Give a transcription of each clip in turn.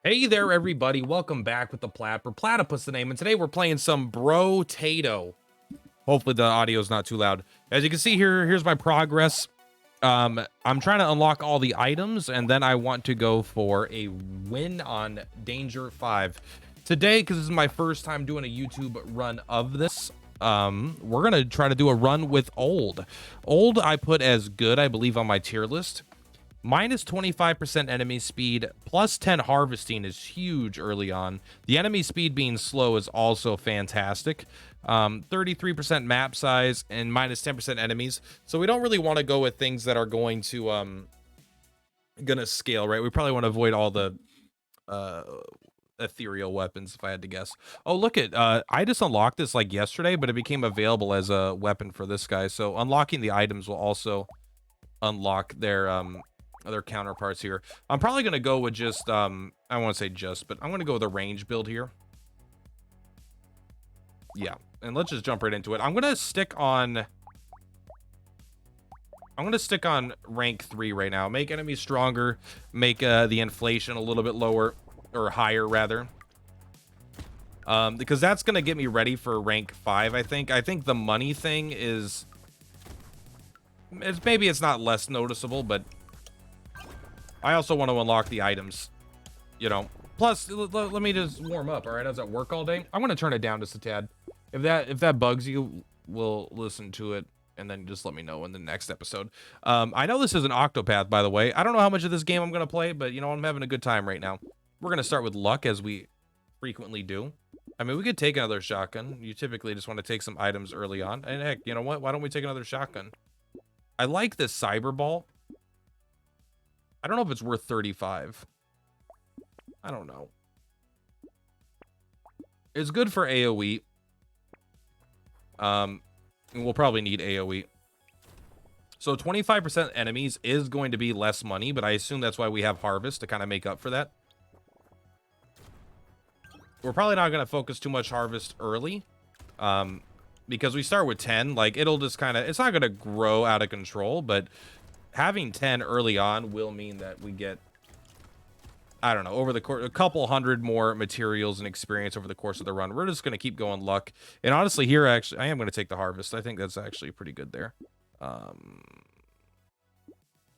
Hey there, everybody. Welcome back with the Purplatypus the name, and today we're playing some Brotato. Hopefully the audio is not too loud. As you can see here, here's my progress. I'm trying to unlock all the items, and then I want to go for a win on Danger 5. Today, because this is my first time doing a YouTube run of this, we're going to try to do a run with Old. Old I put as good, I believe, on my tier list. Minus 25% enemy speed, plus 10 harvesting is huge early on. The enemy speed being slow is also fantastic. 33% map size and minus 10% enemies. So we don't really want to go with things that are going to gonna scale, right? We probably want to avoid all the ethereal weapons, if I had to guess. Oh, look at I just unlocked this like yesterday, but it became available as a weapon for this guy. So unlocking the items will also unlock their other counterparts here. I'm probably gonna go with just I don't want to say just, but I'm gonna go with a range build here. Yeah, and let's just jump right into it. I'm gonna stick on rank 3 right now. Make enemies stronger, make the inflation a little bit lower, or higher rather, because that's gonna get me ready for rank 5. I think the money thing is, maybe it's not less noticeable, but I also want to unlock the items, you know. Plus, let me just warm up. All right, I was at work all day. I'm gonna turn it down just a tad. If that bugs you, we'll listen to it and then just let me know in the next episode. I know this is an Octopath, by the way. I don't know how much of this game I'm gonna play, but you know, I'm having a good time right now. We're gonna start with luck, as we frequently do. I mean, we could take another shotgun. You typically just want to take some items early on. And heck, you know what? Why don't we take another shotgun? I like this cyber ball. I don't know if it's worth 35. I don't know. It's good for AoE. We'll probably need AoE. So 25% enemies is going to be less money, but I assume that's why we have Harvest to kind of make up for that. We're probably not going to focus too much Harvest early. Because we start with 10. Like, it'll just kind of... It's not going to grow out of control, but... having 10 early on will mean that we get, I don't know, over the course, a couple hundred more materials and experience over the course of the run. We're just going to keep going luck. And honestly, here, actually, I am going to take the harvest. I think that's actually pretty good there. I'm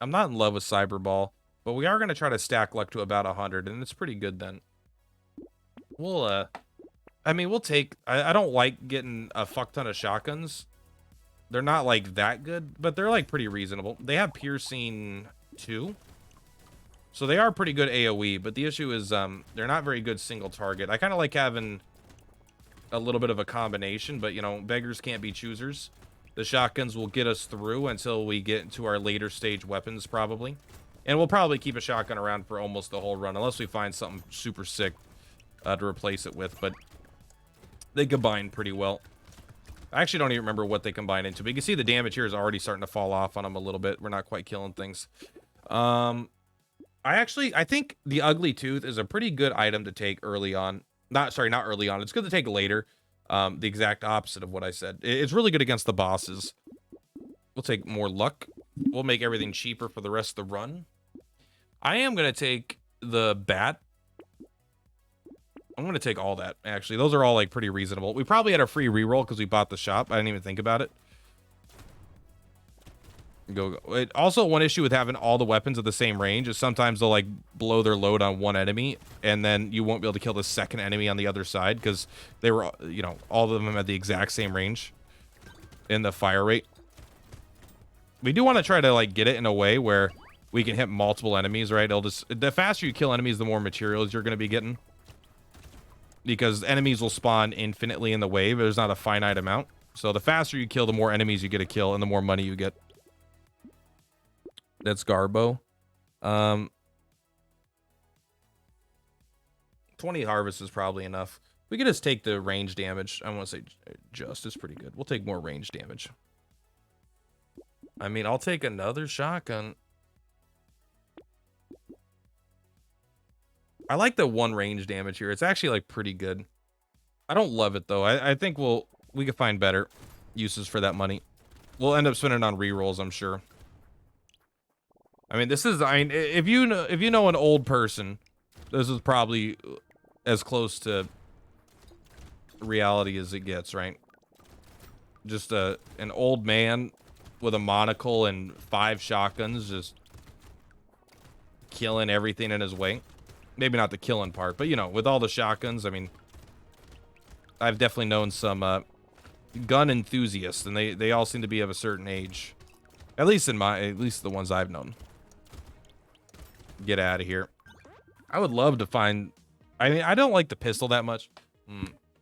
not in love with Cyberball, but we are going to try to stack luck to about 100, and it's pretty good then. We'll, I mean, we'll take, I don't like getting a fuck ton of shotguns. They're not like that good, but they're like pretty reasonable. They have piercing 2, so they are pretty good AoE, but the issue is they're not very good single target. I kind of like having a little bit of a combination, but you know, beggars can't be choosers. The shotguns will get us through until we get into our later stage weapons probably, and we'll probably keep a shotgun around for almost the whole run unless we find something super sick to replace it with, but they combine pretty well. I actually don't even remember what they combine into, but you can see the damage here is already starting to fall off on them a little bit. We're not quite killing things. I think the Ugly Tooth is a pretty good item to take early on. Not early on. It's good to take later. The exact opposite of what I said. It's really good against the bosses. We'll take more luck. We'll make everything cheaper for the rest of the run. I am going to take the bat. I'm going to take all that, actually. Those are all, like, pretty reasonable. We probably had a free reroll because we bought the shop. I didn't even think about it. Go. Also, one issue with having all the weapons at the same range is sometimes they'll, like, blow their load on one enemy, and then you won't be able to kill the second enemy on the other side because they were, you know, all of them at the exact same range in the fire rate. We do want to try to, like, get it in a way where we can hit multiple enemies, right? The faster you kill enemies, the more materials you're going to be getting. Because enemies will spawn infinitely in the wave. There's not a finite amount. So the faster you kill, the more enemies you get to kill, and the more money you get. That's Garbo. 20 harvest is probably enough. We could just take the range damage. I want to say just. It's pretty good. We'll take more range damage. I mean, I'll take another shotgun. I like the 1 range damage here. It's actually like pretty good. I don't love it though. I think we could find better uses for that money. We'll end up spending on rerolls, I'm sure. I mean, this is, if you know an old person This is probably as close to reality as it gets, right? Just an old man with a monocle and 5 shotguns just killing everything in his way. Maybe not the killing part, but you know, with all the shotguns, I mean, I've definitely known some gun enthusiasts, and they all seem to be of a certain age. At least the ones I've known. Get out of here. I would love to find, I mean, I don't like the pistol that much.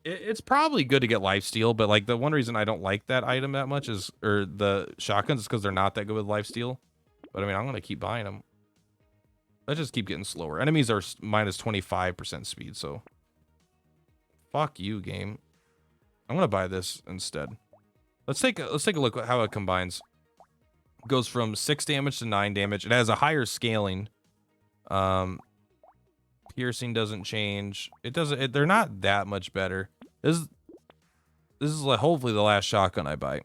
It's probably good to get lifesteal, but like the one reason I don't like that item that much is, or the shotguns, is because they're not that good with lifesteal. But I mean, I'm gonna keep buying them. Let's just keep getting slower. Enemies are minus 25% speed, so fuck you, game. I'm gonna buy this instead. Let's take a look at how it combines. It goes from 6 damage to 9 damage. It has a higher scaling. Piercing doesn't change. It doesn't. They're not that much better. This is like hopefully the last shotgun I buy.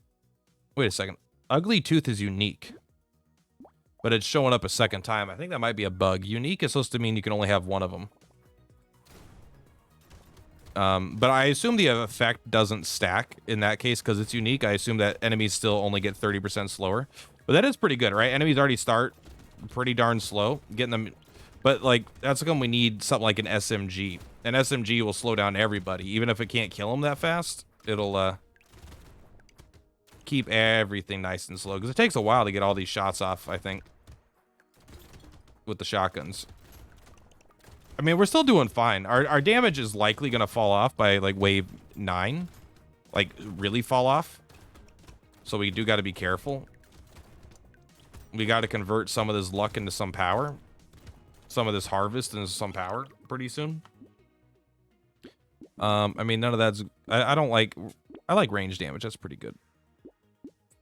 Wait a second. Ugly Tooth is unique, but it's showing up a second time. I think that might be a bug. Unique is supposed to mean you can only have one of them. But I assume the effect doesn't stack in that case because it's unique. I assume that enemies still only get 30% slower. But that is pretty good, right? Enemies already start pretty darn slow. Getting them... But, like, that's how come we need something like an SMG. An SMG will slow down everybody. Even if it can't kill them that fast, it'll keep everything nice and slow. Because it takes a while to get all these shots off, I think, with the shotguns. I mean, we're still doing fine. Our damage is likely going to fall off by, like, wave 9. Like, really fall off. So we do got to be careful. We got to convert some of this luck into some power. Some of this harvest into some power pretty soon. I mean, none of that's... I don't like... I like range damage. That's pretty good.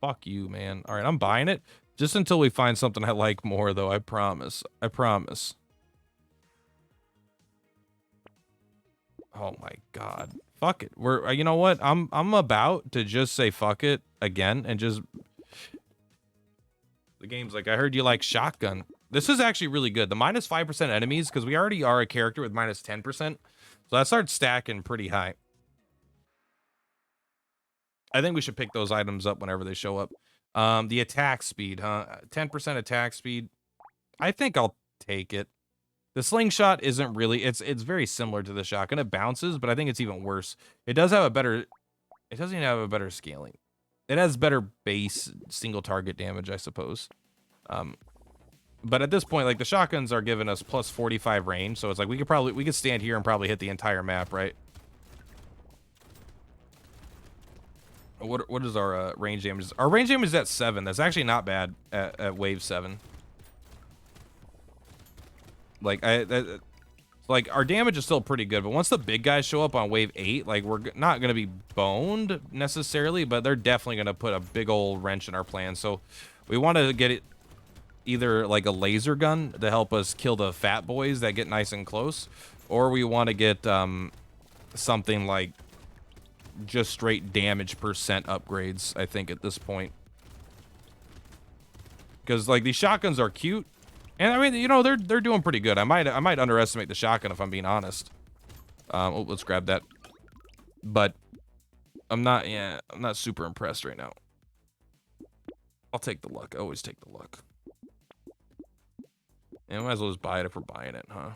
Fuck you, man. All right, I'm buying it. Just until we find something I like more, though. I promise. I promise. Oh my god. Fuck it. We're you know what? I'm about to just say fuck it again and just the game's like, I heard you like shotgun. This is actually really good. The minus 5% enemies, because we already are a character with minus 10%. So that starts stacking pretty high. I think we should pick those items up whenever they show up. The attack speed, huh? 10% attack speed. I think I'll take it. The slingshot isn't really, it's very similar to the shotgun. It bounces, but I think it's even worse. It does have a better, it doesn't even have a better scaling. It has better base single target damage, I suppose. But at this point, like, the shotguns are giving us plus 45 range, so it's like we could stand here and probably hit the entire map, right? What is our range damage? Our range damage is at 7. That's actually not bad at wave 7. Like, like, our damage is still pretty good, but once the big guys show up on wave 8, like, we're not going to be boned necessarily, but they're definitely going to put a big old wrench in our plan. So we want to get it either like a laser gun to help us kill the fat boys that get nice and close, or we want to get something like just straight damage percent upgrades, I think, at this point. Because, like, these shotguns are cute. And I mean, you know, they're doing pretty good. I might underestimate the shotgun if I'm being honest. Oh, let's grab that. But I'm not super impressed right now. I'll take the luck. I always take the luck. And I might as well just buy it if we're buying it, huh?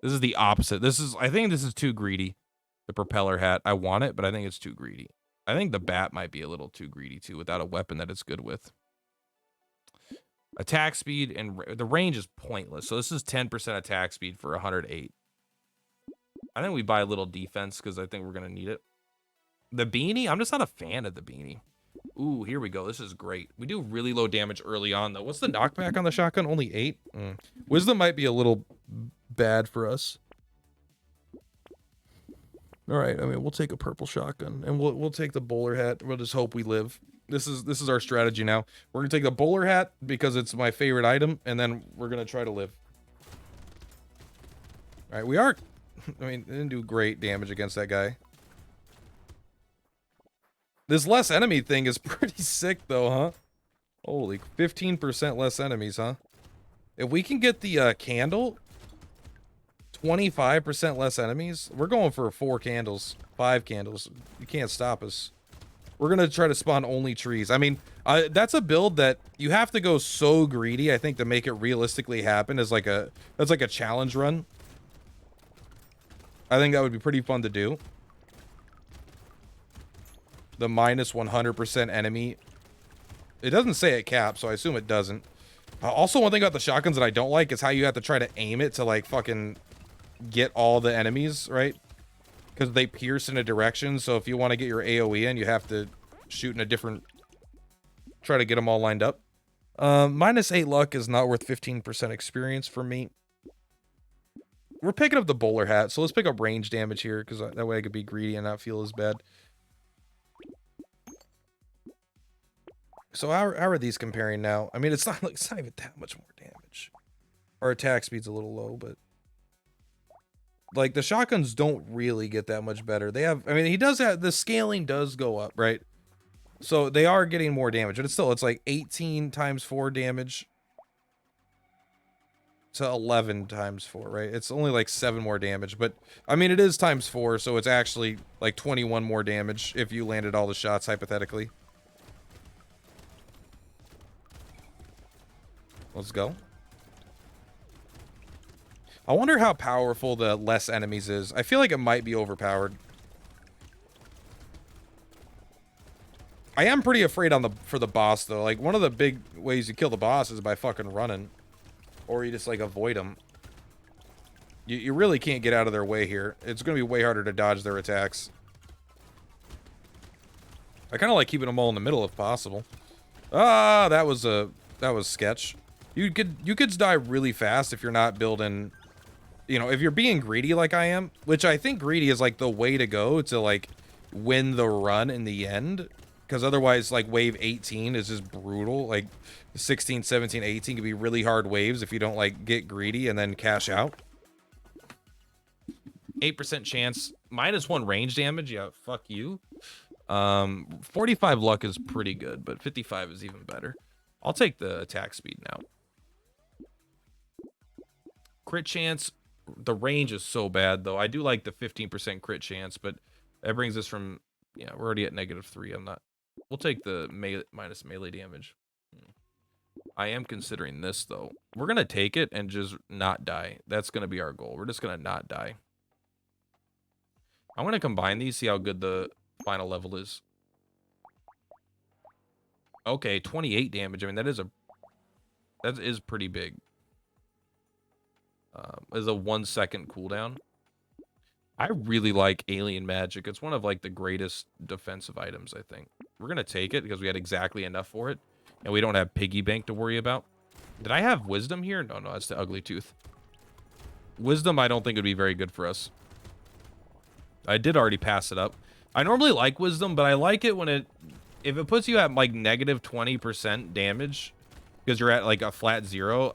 This is the opposite. I think this is too greedy. The propeller hat. I want it, but I think it's too greedy. I think the bat might be a little too greedy too without a weapon that it's good with. Attack speed and the range is pointless. So this is 10% attack speed for 108. I think we buy a little defense because I think we're going to need it. The beanie? I'm just not a fan of the beanie. Ooh, here we go. This is great. We do really low damage early on, though. What's the knockback on the shotgun? Only 8? Wisdom might be a little bad for us. All right. I mean, we'll take a purple shotgun, and we'll take the bowler hat. We'll just hope we live. This is our strategy now. We're going to take the bowler hat because it's my favorite item, and then we're going to try to live. All right. We are... I mean, it didn't do great damage against that guy. This less enemy thing is pretty sick, though, huh? Holy, 15% less enemies, huh? If we can get the candle, 25% less enemies, we're going for 4 candles, 5 candles. You can't stop us. We're going to try to spawn only trees. I mean, that's a build that you have to go so greedy, I think, to make it realistically happen as like that's like a challenge run. I think that would be pretty fun to do. The minus 100% enemy. It doesn't say it caps, so I assume it doesn't. Also, one thing about the shotguns that I don't like is how you have to try to aim it to like fucking get all the enemies, right? Because they pierce in a direction, so if you want to get your AoE in, you have to shoot in a different... Try to get them all lined up. Minus 8 luck is not worth 15% experience for me. We're picking up the bowler hat, so let's pick up range damage here, because that way I could be greedy and not feel as bad. So how are these comparing now? I mean, it's not even that much more damage. Our attack speed's a little low, but... Like, the shotguns don't really get that much better. They have... I mean, he does have... The scaling does go up, right? So, they are getting more damage. But it's like 18 times 4 damage to 11 times 4, right? It's only like 7 more damage. But, I mean, it is times 4, so it's actually like 21 more damage if you landed all the shots, hypothetically. Let's go. I wonder how powerful the less enemies is. I feel like it might be overpowered. I am pretty afraid for the boss, though. Like, one of the big ways you kill the boss is by fucking running. Or you just, like, avoid them. You really can't get out of their way here. It's going to be way harder to dodge their attacks. I kind of like keeping them all in the middle if possible. Ah, that was sketch. You could die really fast if you're not building... You know, if you're being greedy like I am, which I think greedy is like the way to go to like win the run in the end. Because otherwise, like wave 18 is just brutal. Like 16, 17, 18 can be really hard waves if you don't like get greedy and then cash out. 8% chance, -1 range damage. Yeah, fuck you. 45 luck is pretty good, but 55 is even better. I'll take the attack speed now. Crit chance. The range is so bad, though. I do like the 15% crit chance, but that brings us from... Yeah, we're already at -3. I'm not... We'll take the minus melee damage. I am considering this, though. We're going to take it and just not die. That's going to be our goal. We're just going to not die. I'm going to combine these, see how good the final level is. Okay, 28 damage. I mean, that is pretty big. Is a 1 second cooldown. I really like alien magic. It's one of like the greatest defensive items, I think. We're gonna take it because we had exactly enough for it, and we don't have piggy bank to worry about. Did I have wisdom here? No, that's the ugly tooth. Wisdom, I don't think would be very good for us. I did already pass it up. I normally like wisdom, but I like it when if it puts you at like negative 20% damage because you're at like a flat 0.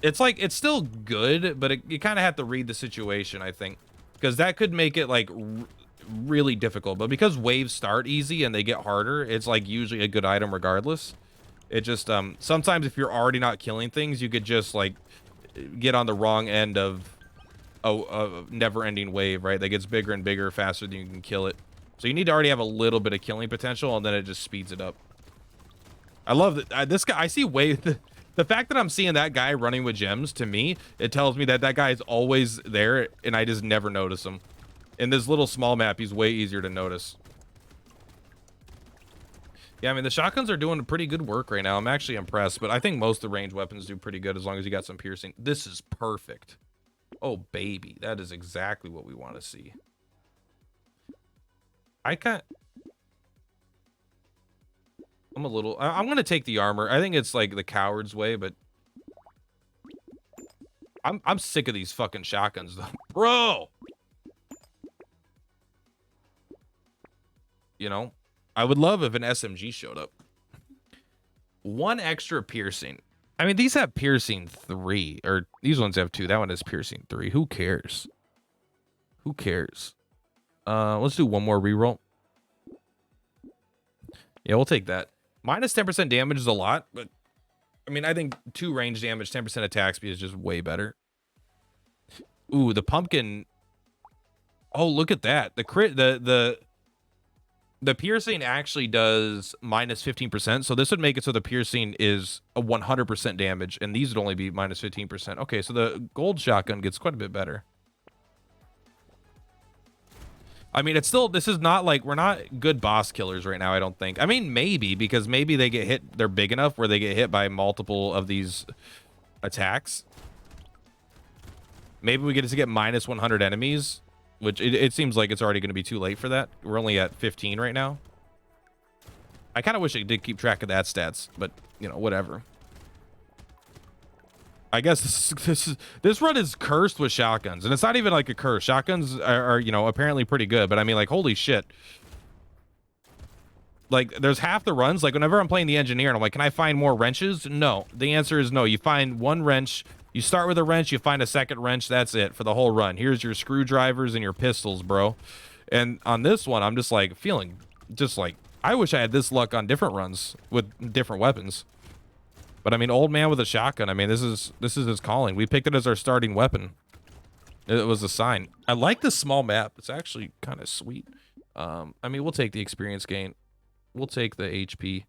It's like, it's still good, but you kind of have to read the situation, I think. Because that could make it, like, really difficult. But because waves start easy and they get harder, it's, like, usually a good item regardless. It just, sometimes if you're already not killing things, you could just, like, get on the wrong end of a never-ending wave, right? That gets bigger and bigger faster than you can kill it. So you need to already have a little bit of killing potential, and then it just speeds it up. I love that. This guy, I see wave... The fact that I'm seeing that guy running with gems, to me, it tells me that that guy is always there, and I just never notice him. In this little small map, he's way easier to notice. Yeah, I mean, the shotguns are doing pretty good work right now. I'm actually impressed, but I think most of the ranged weapons do pretty good as long as you got some piercing. This is perfect. Oh, baby. That is exactly what we want to see. I'm gonna take the armor. I think it's like the coward's way, but I'm sick of these fucking shotguns though. Bro! You know, I would love if an SMG showed up. 1 extra piercing. I mean, these have piercing 3, or these ones have 2. That one has piercing 3. Who cares? Who cares? Let's do one more reroll. Yeah, we'll take that. Minus 10% damage is a lot, but I mean, I think 2 range damage, 10% attack speed is just way better. Ooh, the pumpkin. Oh, look at that. The crit, the piercing actually does minus 15%. So this would make it so the piercing is a 100% damage, and these would only be minus 15%. Okay, so the gold shotgun gets quite a bit better. I mean, it's still, this is not like, we're not good boss killers right now, I don't think. I mean, maybe, because maybe they get hit, they're big enough where they get hit by multiple of these attacks. Maybe we get to get minus 100 enemies, which it seems like it's already going to be too late for that. We're only at 15 right now. I kind of wish I did keep track of that stats, but, you know, whatever. I guess this run is cursed with shotguns, and it's not even like a curse. Shotguns are, you know, apparently pretty good, but I mean, like, holy shit. Like, there's half the runs, like, whenever I'm playing the engineer and I'm like, can I find more wrenches? No. The answer is no. You find one wrench, you start with a wrench, you find a second wrench, that's it for the whole run. Here's your screwdrivers and your pistols, bro. And on this one, I'm just like feeling just like, I wish I had this luck on different runs with different weapons. But I mean, old man with a shotgun, I mean, this is his calling. We picked it as our starting weapon. It was a sign. I like this small map. It's actually kind of sweet. I mean, we'll take the experience gain. We'll take the HP.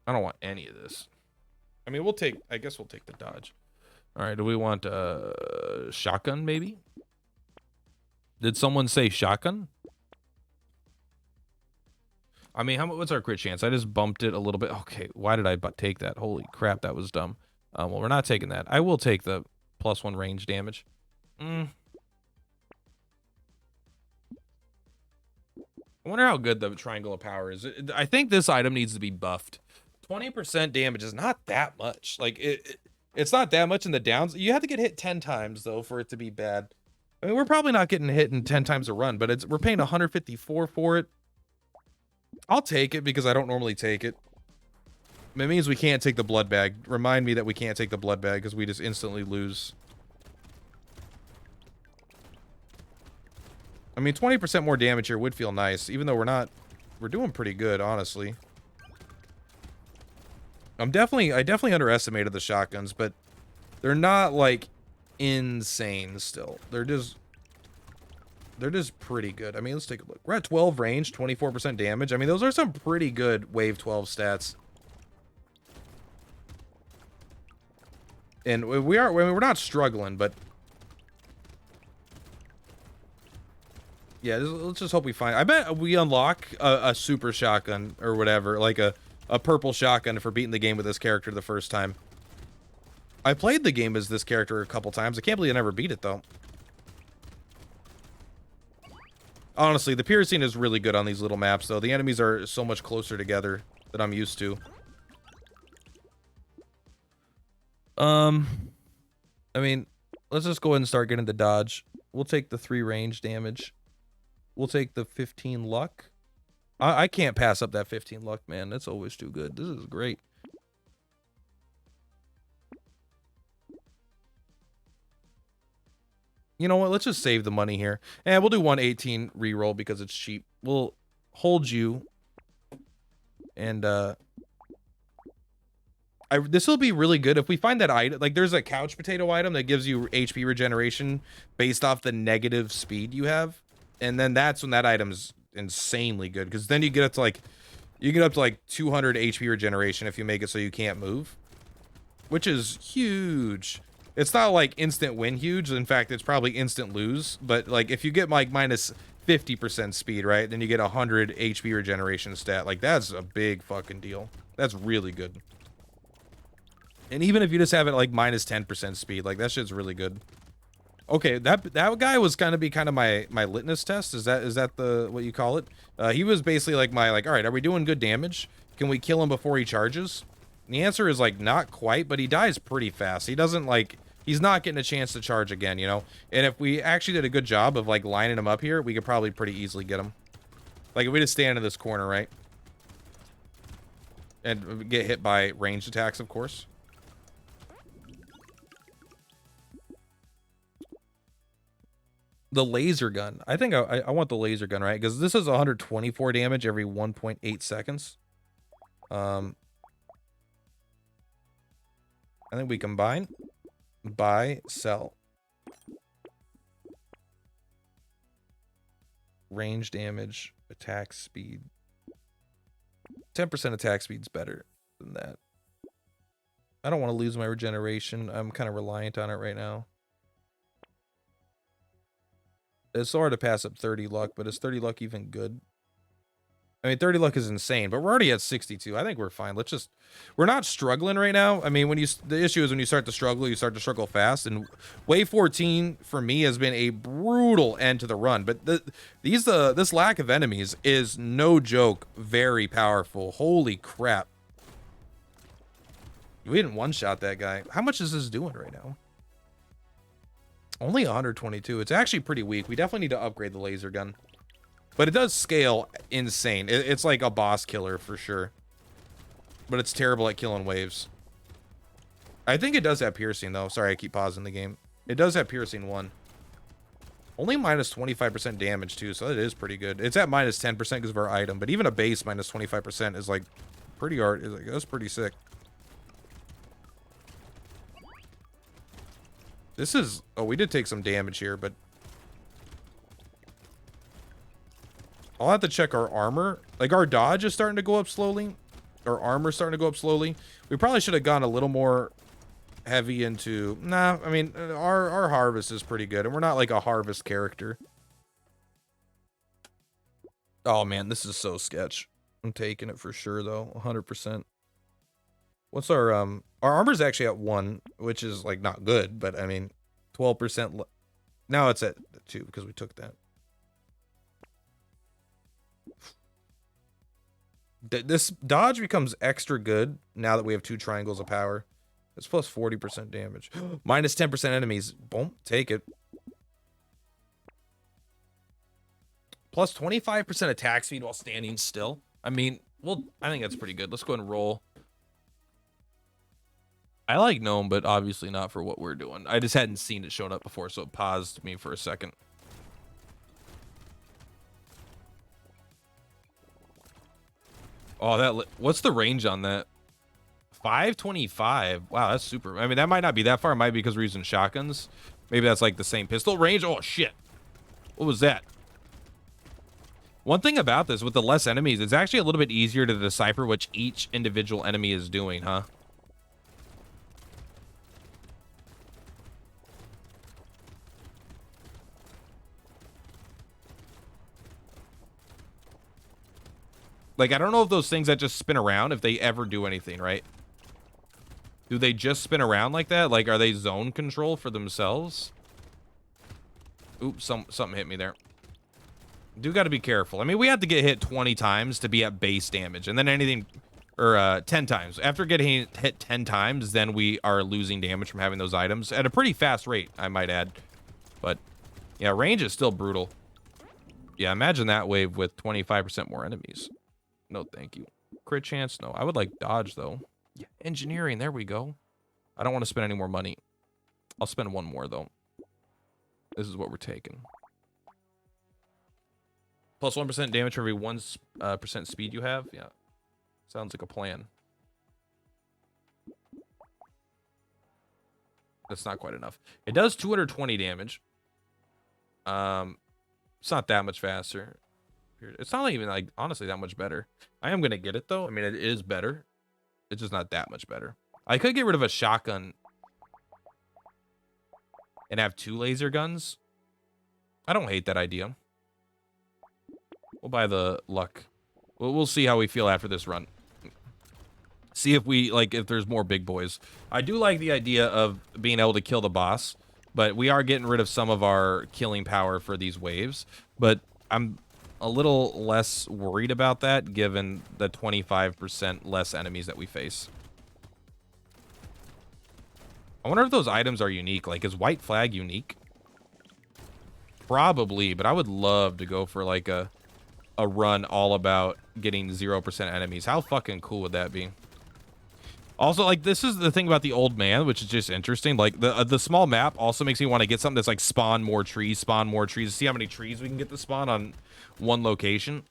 I don't want any of this. I mean, I guess we'll take the dodge. All right, do we want shotgun maybe? Did someone say shotgun? I mean, what's our crit chance? I just bumped it a little bit. Okay, why did I take that? Holy crap, that was dumb. Well, we're not taking that. I will take the +1 range damage. I wonder how good the triangle of power is. I think this item needs to be buffed. 20% damage is not that much. Like, it's not that much in the downs. You have to get hit 10 times, though, for it to be bad. I mean, we're probably not getting hit in 10 times a run, but we're paying 154 for it. I'll take it because I don't normally take it. It means we can't take the blood bag. Remind me that we can't take the blood bag because we just instantly lose. I mean, 20% more damage here would feel nice, even though we're doing pretty good, honestly. I definitely underestimated the shotguns, but they're not like insane still. They're just pretty good. I mean, let's take a look. We're at 12 range, 24% damage. I mean, those are some pretty good wave 12 stats. And we're not struggling, but yeah, let's just hope we find. I bet we unlock a super shotgun or whatever, like a purple shotgun for beating the game with this character the first time. I played the game as this character a couple times. I can't believe I never beat it though. Honestly, the piercing is really good on these little maps though. The enemies are so much closer together than I'm used to. I mean, let's just go ahead and start getting the dodge. We'll take the 3 range damage. We'll take the 15 luck. I can't pass up that 15 luck, man. That's always too good. This is great. You know what? Let's just save the money here. And we'll do 118 reroll because it's cheap. We'll hold you. And, this will be really good if we find that item. Like, there's a couch potato item that gives you HP regeneration based off the negative speed you have. And then that's when that item's insanely good. Because then you get up to, like, 200 HP regeneration if you make it so you can't move. Which is huge. It's not, like, instant win huge. In fact, it's probably instant lose. But, like, if you get, like, minus 50% speed, right? Then you get 100 HP regeneration stat. Like, that's a big fucking deal. That's really good. And even if you just have it like minus 10% speed, like that shit's really good. Okay, that guy was gonna be kind of my litmus test. Is that the what you call it? He was basically like all right, are we doing good damage? Can we kill him before he charges? And the answer is like not quite, but he dies pretty fast. He doesn't like he's not getting a chance to charge again, you know. And if we actually did a good job of like lining him up here, we could probably pretty easily get him. Like if we just stand in this corner, right? And get hit by ranged attacks, of course. The laser gun. I think I want the laser gun, right? Because this is 124 damage every 1.8 seconds. I think we combine, buy, sell. Range damage, attack speed. 10% attack speed's better than that. I don't want to lose my regeneration. I'm kind of reliant on it right now. It's hard to pass up 30 luck, but is 30 luck even good? I mean, 30 luck is insane, but we're already at 62. I think we're fine. We're not struggling right now. I mean, the issue is when you start to struggle fast. And wave 14 for me has been a brutal end to the run. But this lack of enemies is no joke, very powerful. Holy crap. We didn't one-shot that guy. How much is this doing right now? Only 122. It's actually pretty weak. We definitely need to upgrade the laser gun. But it does scale insane. It's like a boss killer for sure. But it's terrible at killing waves. I think it does have piercing though. Sorry, I keep pausing the game. It does have piercing 1. Only minus 25% damage too, so that is pretty good. It's at minus 10% because of our item, but even a base minus 25% is like pretty hard. That's pretty sick. This is... Oh, we did take some damage here, but... I'll have to check our armor. Like, our dodge is starting to go up slowly. Our armor's starting to go up slowly. We probably should have gone a little more heavy into... Nah, I mean, our harvest is pretty good, and we're not like a harvest character. Oh, man, this is so sketch. I'm taking it for sure, though. 100%. What's our armor's actually at 1, which is, like, not good, but, I mean, 12%... Now it's at 2, because we took that. This dodge becomes extra good now that we have 2 triangles of power. It's plus 40% damage. Minus 10% enemies. Boom. Take it. Plus 25% attack speed while standing still. I mean, well, I think that's pretty good. Let's go ahead and roll. I like Gnome, but obviously not for what we're doing. I just hadn't seen it showing up before, so it paused me for a second. Oh, what's the range on that? 525. Wow, that's super. I mean, that might not be that far. It might be because we're using shotguns. Maybe that's like the same pistol range. Oh, shit. What was that? One thing about this, with the less enemies, it's actually a little bit easier to decipher what each individual enemy is doing, huh? Like, I don't know if those things that just spin around, if they ever do anything, right? Do they just spin around like that? Like, are they zone control for themselves? Oops, something hit me there. Do got to be careful. I mean, we have to get hit 20 times to be at base damage. And then anything... Or 10 times. After getting hit 10 times, then we are losing damage from having those items. At a pretty fast rate, I might add. But, yeah, range is still brutal. Yeah, imagine that wave with 25% more enemies. No, thank you. Crit chance? No. I would like dodge, though. Yeah, engineering. There we go. I don't want to spend any more money. I'll spend 1 more, though. This is what we're taking. Plus 1% damage for every 1% speed you have. Yeah. Sounds like a plan. That's not quite enough. It does 220 damage. It's not that much faster. It's not even, like, honestly that much better. I am going to get it, though. I mean, it is better. It's just not that much better. I could get rid of a shotgun and have 2 laser guns. I don't hate that idea. We'll buy the luck. We'll see how we feel after this run. See if we, like, if there's more big boys. I do like the idea of being able to kill the boss, but we are getting rid of some of our killing power for these waves. But I'm a little less worried about that given the 25% less enemies that we face. I wonder if those items are unique. Like, is White Flag unique? Probably, but I would love to go for like a run all about getting 0% enemies. How fucking cool would that be? Also, like, this is the thing about the old man, which is just interesting. Like, the small map also makes me want to get something that's like spawn more trees, see how many trees we can get to spawn on one location.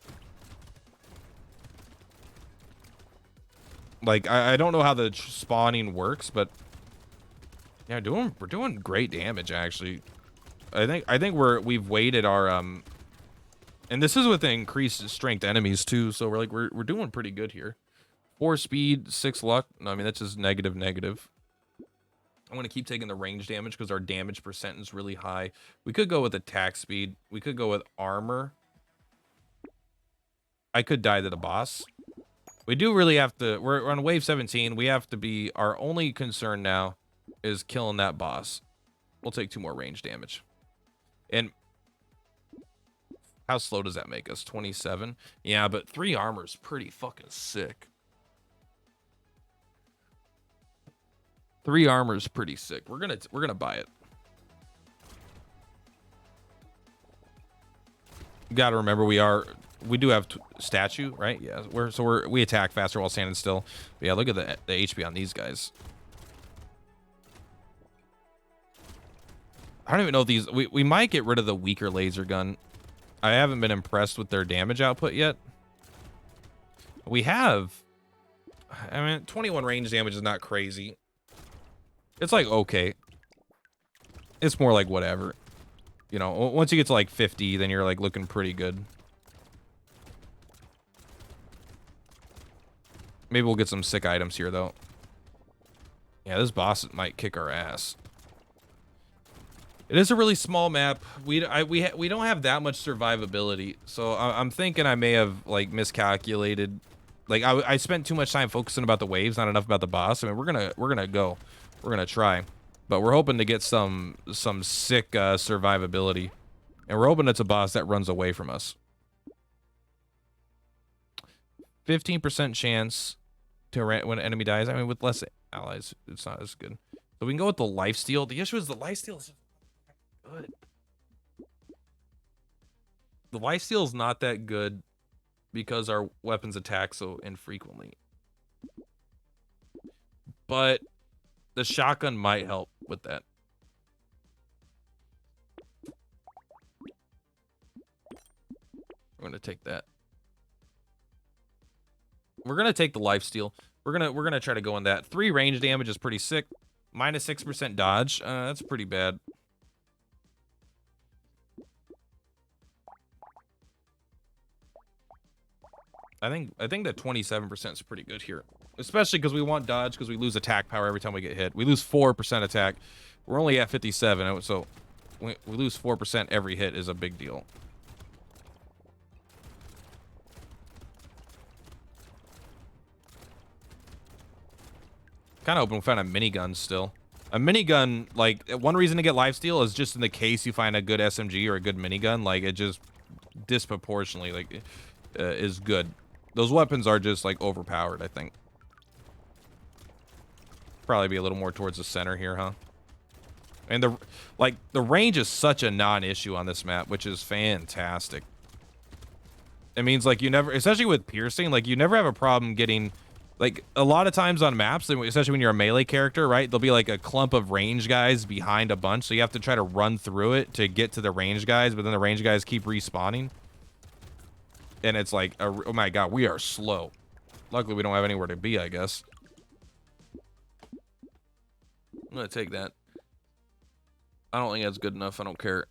Like, I don't know how the spawning works, but yeah, we're doing great damage actually. I think we've weighted our and this is with increased strength enemies too, so we're doing pretty good here. 4 speed, 6 luck. No, I mean that's just negative. I'm gonna keep taking the range damage because our damage percent is really high. We could go with attack speed. We could go with armor. I could die to the boss. We do really have to. We're on wave 17. We have to be. Our only concern now is killing that boss. We'll take 2 more range damage. And how slow does that make us? 27? Yeah, but 3 armor is pretty fucking sick. 3 armor is pretty sick. We're gonna buy it. You gotta remember we do have statue, right? Yeah, we attack faster while standing still. But yeah, look at the HP on these guys. I don't even know if these we might get rid of the weaker laser gun. I haven't been impressed with their damage output yet. We have, I mean, 21 range damage is not crazy. It's like okay. It's more like whatever. You know, once you get to like 50, then you're like looking pretty good. Maybe we'll get some sick items here though. Yeah, this boss might kick our ass. It is a really small map. We don't have that much survivability, so I'm thinking I may have like miscalculated. Like I spent too much time focusing about the waves, not enough about the boss. I mean, we're gonna try, but we're hoping to get some sick survivability, and we're hoping it's a boss that runs away from us. 15% chance to when an enemy dies. I mean, with less allies, it's not as good. So we can go with the lifesteal. The issue is the lifesteal is good. The lifesteal is not that good because our weapons attack so infrequently. But the shotgun might help with that. We're gonna take that. We're gonna take the lifesteal. We're gonna try to go on that. 3 range damage is pretty sick. Minus 6% dodge. That's pretty bad. I think that 27% is pretty good here, especially because we want dodge because we lose attack power every time we get hit. We lose 4% attack. We're only at 57, so we lose 4% every hit is a big deal. Kind of hoping we find a minigun still. A minigun, like, one reason to get lifesteal is just in the case you find a good SMG or a good minigun, like, it just disproportionately, like, is good. Those weapons are just, like, overpowered, I think. Probably be a little more towards the center here, huh? And the range is such a non-issue on this map, which is fantastic. It means, like, you never, especially with piercing, like, you never have a problem getting, like, a lot of times on maps, especially when you're a melee character, right? There'll be, like, a clump of range guys behind a bunch, so you have to try to run through it to get to the range guys, but then the range guys keep respawning. And it's like, oh my god, we are slow. Luckily, we don't have anywhere to be, I guess. I'm gonna take that. I don't think that's good enough. I don't care.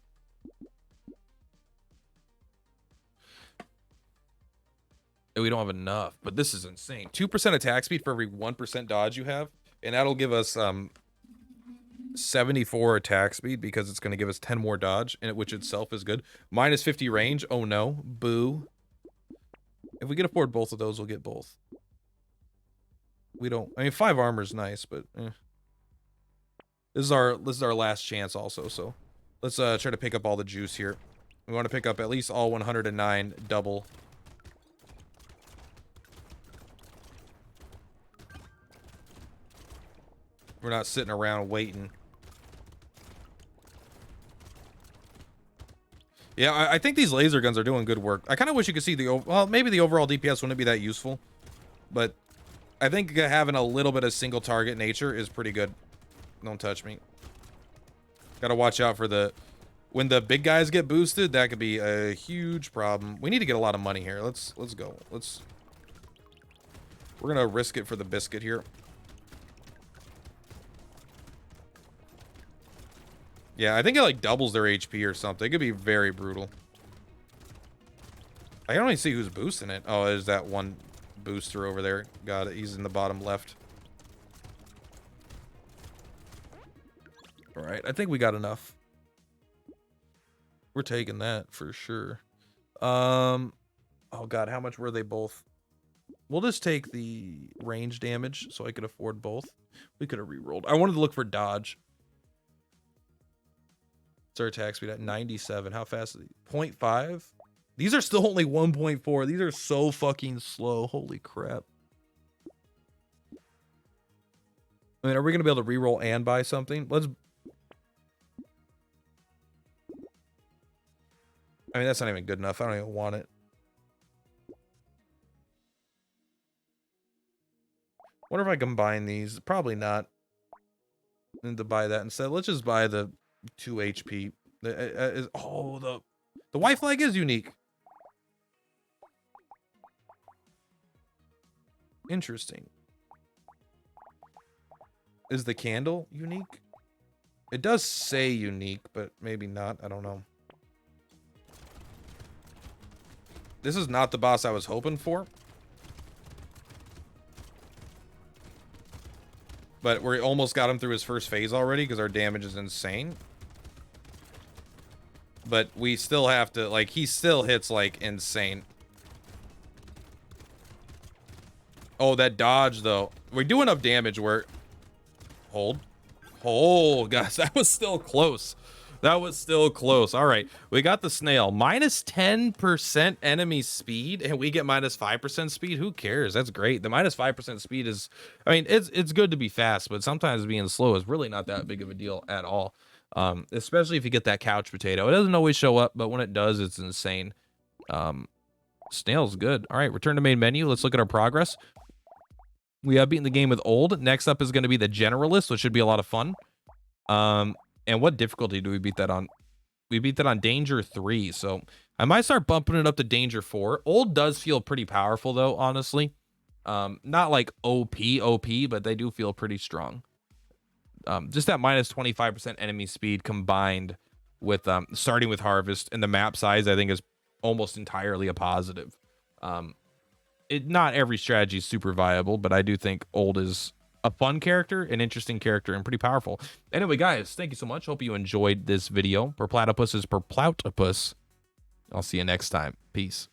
We don't have enough, but this is insane. 2% attack speed for every 1% dodge you have, and that'll give us 74 attack speed because it's going to give us 10 more dodge, and which itself is good. Minus 50 range. Oh no, boo. If we can afford both of those, we'll get both. We don't. I mean, 5 armor is nice, but this is our last chance also. So let's try to pick up all the juice here. We want to pick up at least all 109 double. We're not sitting around waiting. Yeah, I think these laser guns are doing good work. I kind of wish you could see well, maybe the overall DPS wouldn't be that useful, but I think having a little bit of single target nature is pretty good. Don't touch me. Gotta watch out for when the big guys get boosted, that could be a huge problem. We need to get a lot of money here. Let's go. We're gonna risk it for the biscuit here. Yeah, I think it like doubles their HP or something. It could be very brutal. I don't even see who's boosting it. Oh, there's that one booster over there. Got it. He's in the bottom left. All right, I think we got enough. We're taking that for sure. Oh god, how much were they both? We'll just take the range damage so I could afford both. We could have re-rolled. I wanted to look for dodge. What's our attack speed at? 97. How fast is it? 0.5? These are still only 1.4. These are so fucking slow. Holy crap. I mean, are we going to be able to re-roll and buy something? I mean, that's not even good enough. I don't even want it. Wonder if I combine these. Probably not. I need to buy that instead. Let's just buy the 2 HP. Oh, the white flag is unique. Interesting. Is the candle unique? It does say unique, but maybe not. I don't know. This is not the boss I was hoping for. But we almost got him through his first phase already because our damage is insane. But we still have to, like, he still hits, like, insane. Oh, that dodge, though. We do enough damage where... Hold. Oh, guys, that was still close. That was still close. All right, we got the snail. Minus 10% enemy speed, and we get minus 5% speed. Who cares? That's great. The minus 5% speed is... I mean, it's good to be fast, but sometimes being slow is really not that big of a deal at all. Especially if you get that couch potato. It doesn't always show up, but when it does, it's insane. Snail's good. All right, return to main menu. Let's look at our progress. We have beaten the game with old. Next up is going to be the generalist, which should be a lot of fun. And what difficulty do we beat that on? We beat that on danger 3, so I might start bumping it up to danger 4. Old does feel pretty powerful, though, honestly. Not like OP, but they do feel pretty strong. Just that minus 25% enemy speed combined with starting with harvest and the map size, I think is almost entirely a positive. Not every strategy is super viable, but I do think old is a fun character, an interesting character, and pretty powerful. Anyway, guys, thank you so much. Hope you enjoyed this video. Purplatypus is Purplatypus. I'll see you next time. Peace.